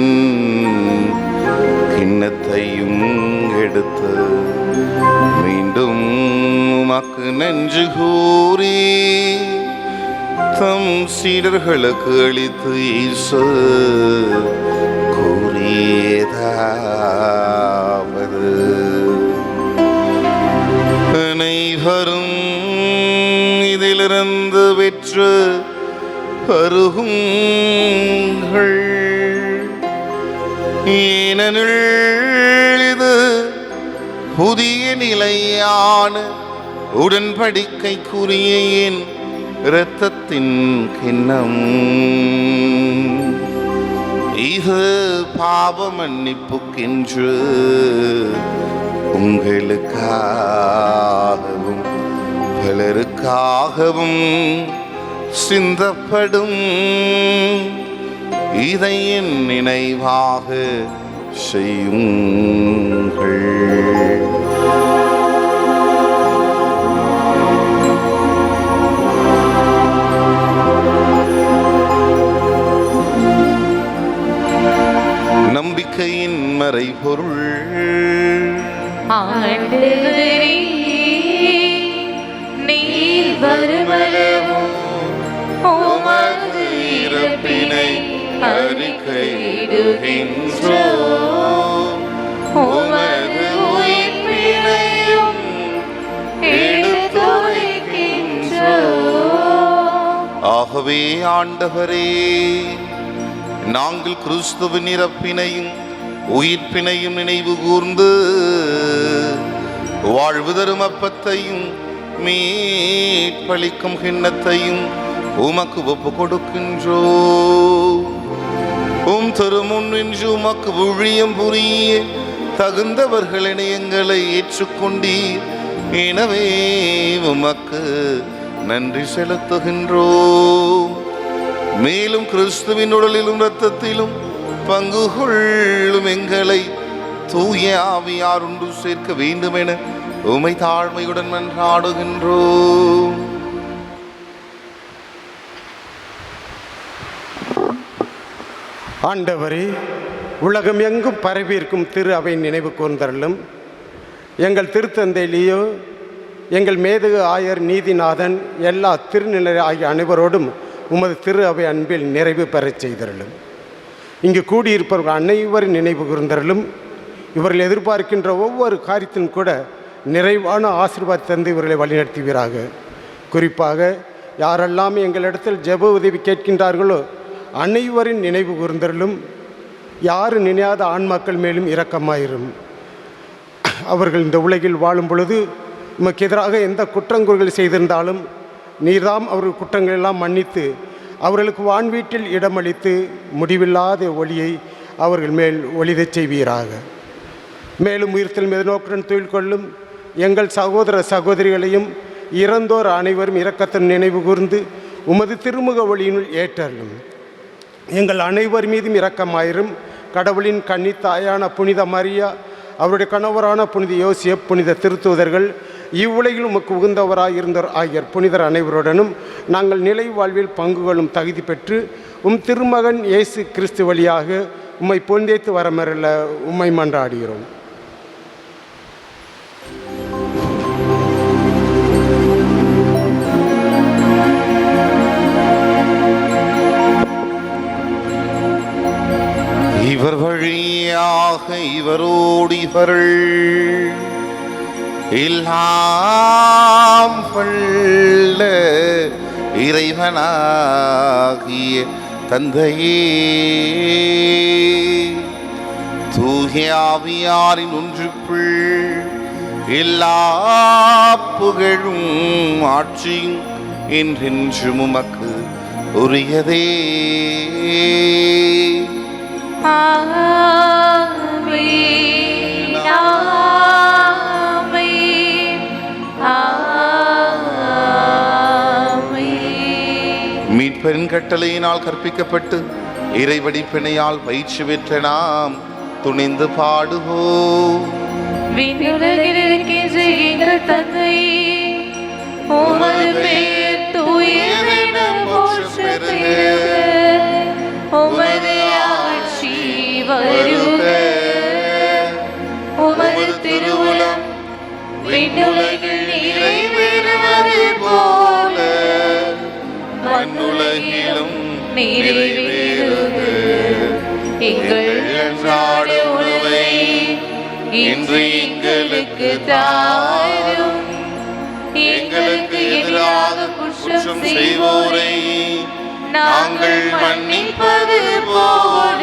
கிண்ணத்தையும் எடுத்து மீண்டும் உமக்கு நன்றி கூறி தம் சீடர்களுக்கு அளித்து இயேசு கூறியதாவது, அனைவரும் இதிலிருந்து பெற்று பருகுங்கள், ஏனெனில் இது புதிய நிலையான உடன்படிக்கைக்குரிய என் இரத்தத்தின் கிண்ணம். இது பாவ மன்னிப்புக்கென்று உங்களுக்காகவும் பலருக்காகவும் சிந்தப்படும். இதை என் நினைவாக செய்யுங்கள். நம்பிக்கையின் மறைபொருள். ஆண்டவரே, நீர் வருமளவும் உமது இறப்பினை அறிக்கையிடுகின்றோம், உமது உயிர்ப்பினையும் எடுத்துரைக்கின்றோம். ஆகவே ஆண்டவரே, நாங்கள் கிறிஸ்துவின் இறப்பினையும் உயிர்ப்பினையும் நினைவு கூர்ந்து வாழ்வு தரும் அப்பத்தையும் மீட்பளிக்கும் கிண்ணத்தையும் உமக்கு ஒப்பு கொடுக்கின்றோம். உம் திருமுன் நின்று உமக்கு ஊழியம் புரிய தகுந்தவர்கள் எங்களை ஏற்றுக்கொண்டீர். எனவே உமக்கு நன்றி செலுத்துகின்றோம். மேலும் கிறிஸ்துவின் உடலிலும் இரத்தத்திலும் பங்கு கொள்ளும் எங்களை தூய ஆவியார் ஒன்று சேர்க்க வேண்டும் என உமை தாழ்மையுடன் மன்றாடுகின்றோம். ஆண்டவரே, உலகம் எங்கும் பரவியிருக்கும் திரு அவை நினைவு கூர்ந்தருளும். எங்கள் திருத்தந்தை லியோ, எங்கள் மேதகு ஆயர் நீதிநாதன், எல்லா திருநிலை ஆகிய அனைவரோடும் உமது திரு அவை அன்பில் நிறைவு பெறச் செய்தருளும். இங்கு கூடியிருப்பவர்கள் அனைவரும் நினைவு கூர்ந்தருளும். இவர்கள் எதிர்பார்க்கின்ற ஒவ்வொரு காரியத்திலும் கூட நிறைவான ஆசீர்வாதம் தந்து இவர்களை வழிநடத்துவீராக. குறிப்பாக யாரெல்லாம் எங்களிடத்தில் ஜெப உதவி கேட்கின்றார்களோ அனைவரின் நினைவு கூர்ந்தருளும். யாரும் நினையாத ஆண் மக்கள் மேலும் இரக்கமாயிரும். அவர்கள் இந்த உலகில் வாழும் பொழுது உமக்கு எதிராக எந்த குற்றங்குறைகள் செய்திருந்தாலும் நீர்தாம் அவர்கள் குற்றங்கள் எல்லாம் மன்னித்து அவர்களுக்கு வான்வீட்டில் இடமளித்து முடிவில்லாத ஒளியை அவர்கள் மேல் ஒளிதச் செய்வீராக. மேலும் உயிர்த்தல் மீது நோக்குடன் தொழில் கொள்ளும் எங்கள் சகோதர சகோதரிகளையும் இறந்தோர் அனைவரும் இரக்கத்தின் நினைவு கூர்ந்து உமது திருமுக ஒளியினுள் ஏற்றலும். எங்கள் அனைவர் மீதும் இரக்கமாயிரும். கடவுளின் கன்னித்தாயான புனித மரியா, அவருடைய கணவரான புனித யோசேப், புனித திருத்தூதர்கள், இவ்வுலகில் உமக்கு உகந்தவராக இருந்தோர் ஆகிய புனிதர் அனைவருடனும் நாங்கள் நிலை வாழ்வில் பங்குகளும் தகுதி பெற்று உம் திருமகன் இயேசு கிறிஸ்து வழியாக உம்மை பொந்தேத்து வரமரல உம்மை மன்றாடுகிறோம். இவர் வழியாக இவரோடு இவர்கள் எல்லாம் வல்ல இறைவனாகிய தந்தையே, தூய ஆவியாரின் ஒன்றுக்குள் எல்லா புகழும் ஆட்சியும் என்றென்றும் உமக்கு உரியதே. ஆமென், ஆமென், ஆமென். மீட்பெண் கட்டளையினால் கற்பிக்கப்பட்டு இறைவடிப்பினையால் பயிற்சி பெற்ற நாம் துணிந்து பாடுவோம். விண்ணுலகில் இருக்கின்ற எங்கள் தந்தையே, உமது பெயர் தூயதென போற்றப் பெறுக. உமது ஆட்சி வருக. உமது திருவுளம் விண்ணுலகில் நிறைவேறுவது போல மண்ணுலகிலும் நிறைவேறுக. எங்கள் அன்றாட உணவை இன்று எங்களுக்கு தாரும். எங்களுக்கு எதிராக குற்றம் செய்வோரை நாங்கள் மன்னிப்பது போல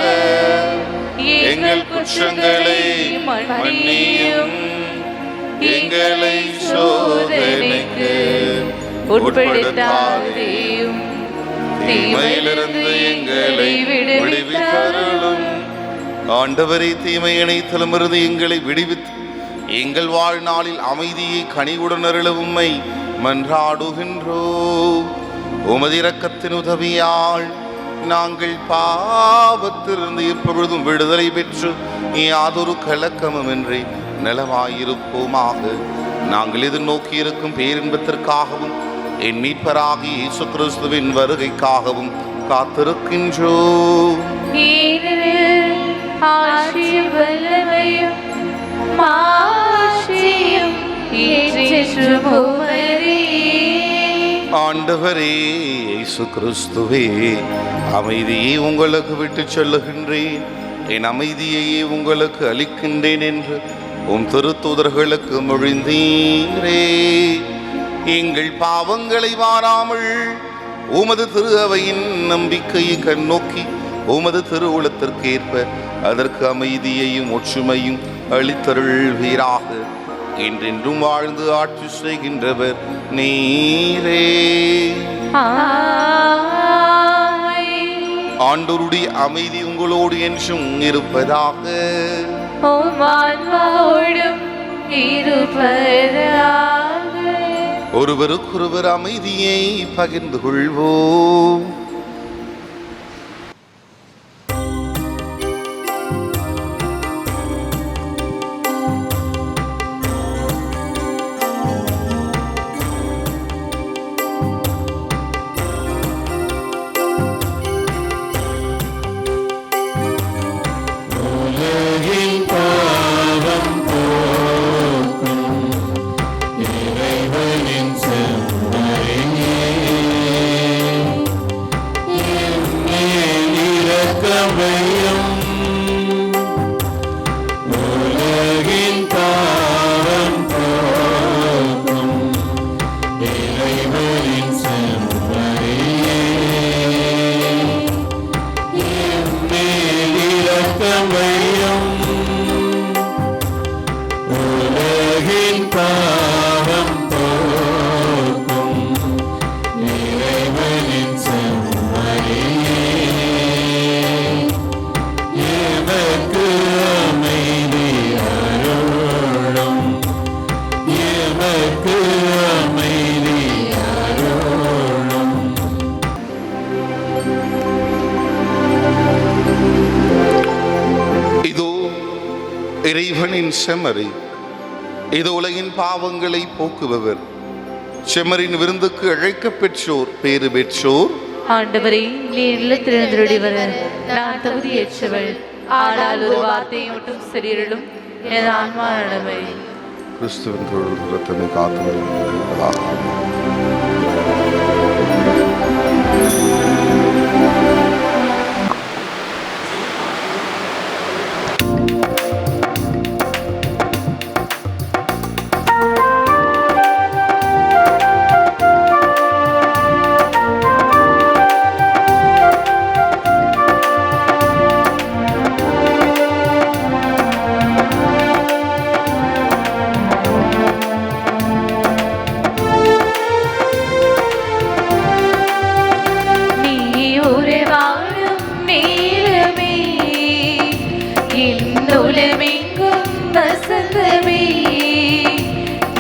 எங்கள் குற்றங்களை மன்னியும். எங்களை சோதனைக்கு உட்படுத்தாதேயும், தீமையிலிருந்து எங்களை விடுவித்தருளும். ஆண்டவரை தீமை அனைத்திலுமிருந்து எங்களை விடுவித்து எங்கள் வாழ்நாளில் அமைதியை கனிவுடன் அருள உம்மை மன்றாடுகின்றோம். உமது இரக்கத்தின் உதவியால் நாங்கள் பாவத்திலிருந்து எப்பொழுதும் விடுதலை பெற்று யாதொரு கலக்கமுமின்றி நலமாயிருப்போமாக. நாங்கள் எதிர்நோக்கி இருக்கும் பேரின்பத்திற்காகவும் என் மீட்பராகிய இயேசு கிறிஸ்துவின் வருகைக்காகவும் காத்திருக்கின்றோம். ஆட்சியும் வல்லமையும் மாட்சியும் என்றென்றும் உமதே. ஆண்டவரே இயேசு கிறிஸ்துவே, அமைதியை உங்களுக்கு விட்டு சொல்லுகின்றேன், என் அமைதியையே உங்களுக்கு அளிக்கின்றேன் என்று உம் திருத்தூதர்களுக்கு மொழிந்தீரே. எங்கள் பாவங்களை வாராமல் உமது திரு அவையின் நம்பிக்கையை கண்ணோக்கி உமது திருவுளத்திற்கேற்ப அதற்கு அமைதியையும் ஒற்றுமையும் அளித்தருள்வீராக. என்றென்றும் வாழ்ந்து ஆட்சி செய்கின்றவர் நீரே. ஆண்டவருடைய அமைதி உங்களோடு என்றும் இருப்பதாக. ஒருவருக்கொருவர் அமைதியை பகிர்ந்து கொள்வோம். இறைவனின் செம்மறி, இது உலகின் பாவங்களை போக்குபவர். செம்மறின் விருந்துக்கு அழைக்க பெற்றோர் பேறு பெற்றோர். ஆண்டவரே, நீர் இல்லத்திலிருந்து வர நான் தகுதியேற்றவள். ஆனால் ஒரு வார்த்தையை மட்டும் சரியருளும், என் ஆன்மா நலமே. கிறிஸ்துவின் தொழில்நுட்பத்தை காத்து வருவதாக.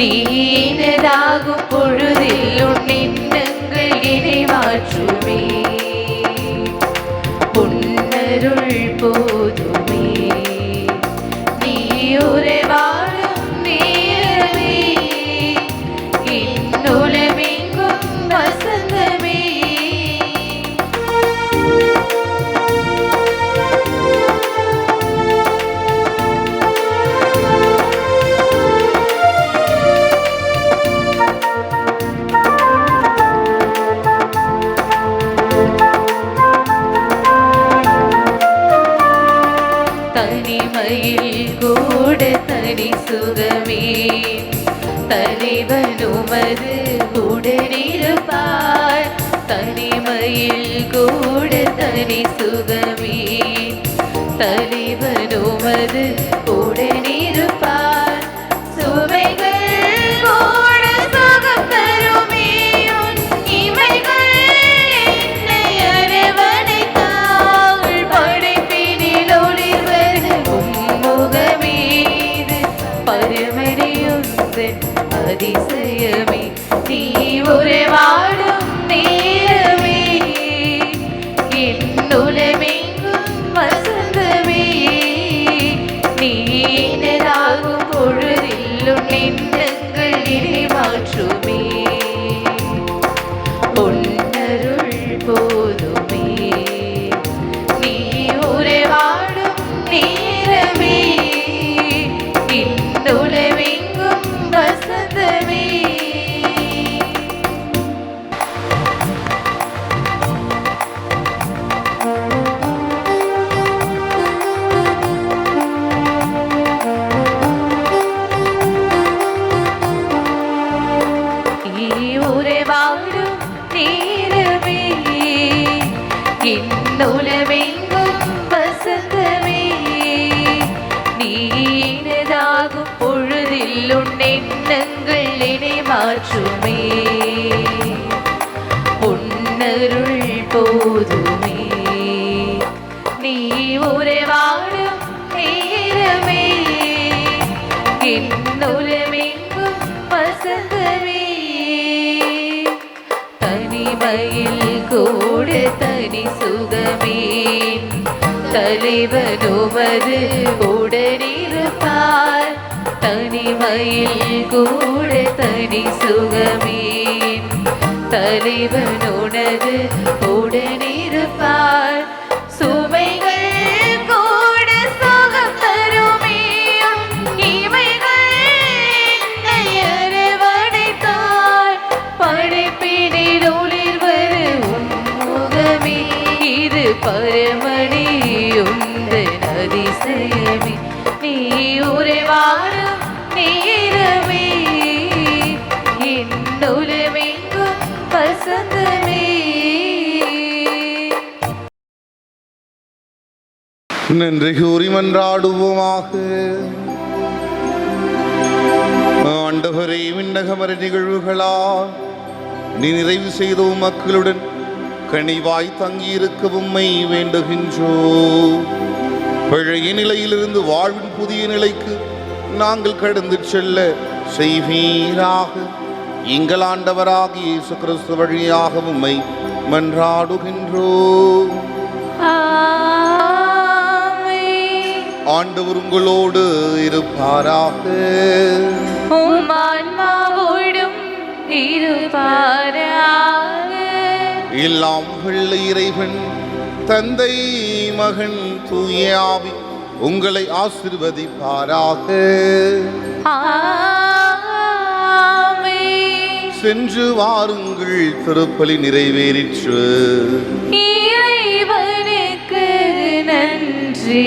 நீனதாகும் பொழுதில் உன் எண்ணங்கள் என்னை மாற்றுமே. உன்னருள் போதுமே, நீ உறைவாழும் நேரமே, இன்னுலமெங்கும் வசந்தமே. தனிமையில் கூட தனி சுகமே, தலைவன் உமது உடனிருப்பார். தனிமையில் கூட தனி சுகமே, தலைவன் உமது உடனிருப்பார். சுமைகள் கூட சுகம் தருமே, உன் இமைகள் என்னை அரவணைத்தாள். படைப்பினில் ஒளிர்வது முகமீது பரமறியுந்தன் அதிசயமே. நீ உறைவாழும் நேரமே, இன்னுலமெங்கும் வசந்தமே. நீனதாகும் பொழுதில் உன் எண்ணங்கள் என்னை மாற்றுமே. உன்னருள் போதுமே, நீ உறைவாழும் நேரமே, இன்னுலமெங்கும் வசந்தமே. நீ உறைவாழும் நேரமே, இன்னுலமெங்கும் வசந்தமே. நீனதாகும் பொழுதில் உன் எண்ணங்கள் என்னை மாற்றுமே. உன்னருள் போதுமே, நீ உறைவாழும் நேரமே, இன்னுலமெங்கும் வசந்தமே. தனிமையில் கூட தனி சுகமே, தலைவன் உமது உடனிருப்பார். தனிமையில் கூட தனி சுகமே, தலைவன் உனது உடனிருப்பார். சுமைகள் கூட சுகம் தருமே, இமைகள் என்னை அரவணைத்தாள். படைப்பினில் ஒளிர்வது உன் முகமே, இது பரமணியுந்தன் அதிசயமே. நீ உறைவாழும் நேரமே, இன்னுலமெங்கும் வசந்தமே. நன்றி கூறி மன்றாடுவோமாக. ஆண்டவரே, விண்ணகமர நிகழ்வுகளால் நீ நிறைவு செய்த மக்களுடன் கனிவாய் தங்கியிருக்க உம்மை வேண்டுகின்றோ. பழைய நிலையிலிருந்து வாழ்வின் புதிய நிலைக்கு நாங்கள் கடந்து செல்ல செய்வீராக. எங்கள் ஆண்டவராகிய இயேசு கிறிஸ்து வழியாக உம்மை மன்றாடுகின்றோம். ஆண்டவர் உங்களோடு இருப்பாராக. உம் ஆன்மாவோடும் இருப்பாராக. எல்லாம் வல்ல இறைவன் தந்தை, மகன், தூய ஆவி உங்களை ஆசீர்வதிப்பாராக. ஆமென். சென்று வாருங்கள், திருப்பலி நிறைவேறிற்று. இறைவனுக்கு நன்றி.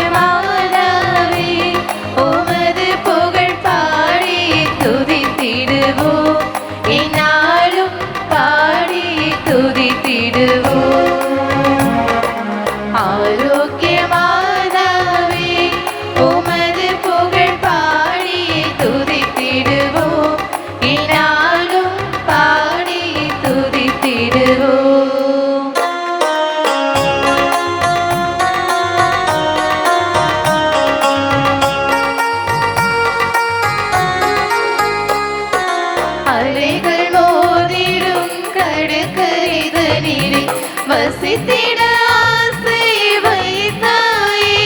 ஆரோக்கியமானவே, உமது புகழ் பாடி துதித்திடுவோம். எந்நாளும் பாடி துதித்திடுவோம். வசித்திட ஆசை வைத்தாயே.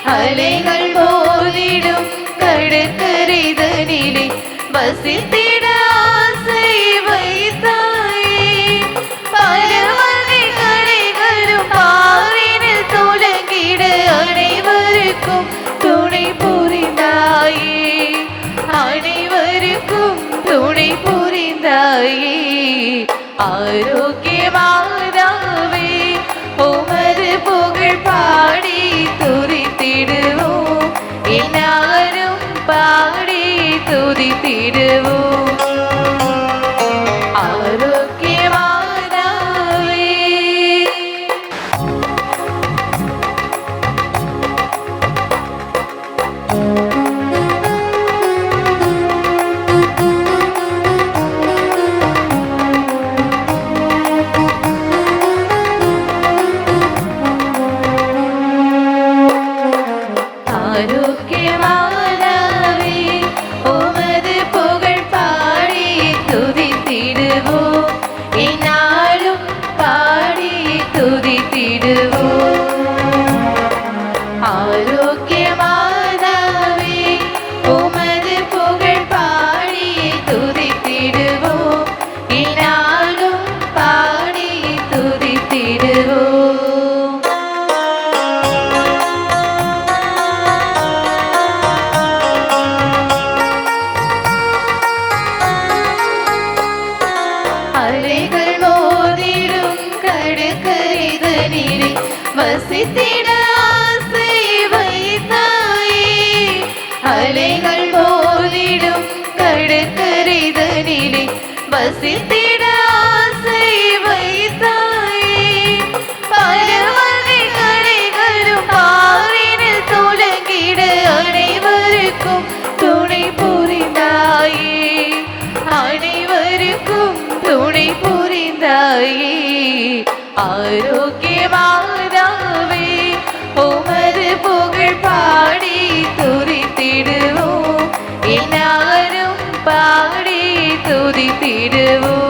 அலைகள் மோதிடும் கடற்கரைதனிலே வசித்திட ஆசை வைத்தாயே. பல வகை கலைகளும் பாரினில் துலங்கிட அனைவருக்கும் துணை புரிந்தாயே. அனைவருக்கும் துணை புரிந்தாயே. ஆரோக்கியமானவே உமது புகழ் பாடி துதித்திடுவோம். எல்லாரும் பாடி துதித்திடுவோம். ஆரோக்கியமானவே. ஆரோக்கியமானவே உமது புகழ் பாடி துதித்திடுவோம். என்னாலும் பாடி துதித்திடுவோம். ஆரோக்கியமானவே உமது புகழ் பாடி துதித்திடுவோம். என்னாலும் பாடி துதித்திடுவோம். அலைகள் மோதிடும் கடற்கரைதனிலே வசித்திட ஆசை வைத்தாயே. அலைகள் மோதிடும் கடற்கரைதனிலே வசித்திட ஆசை வைத்தாயே. பல வகை கலைகளும் பாரினில் துலங்கிட அனைவருக்கும் துணை புரிந்தாயே. அனைவருக்கும் துணை புரிந்தாயே. ஆரோக்கியமானவே உமது புகழ் பாடி துதித்திடுவோம். எல்லாரும் பாடி துதித்திடுவோம்.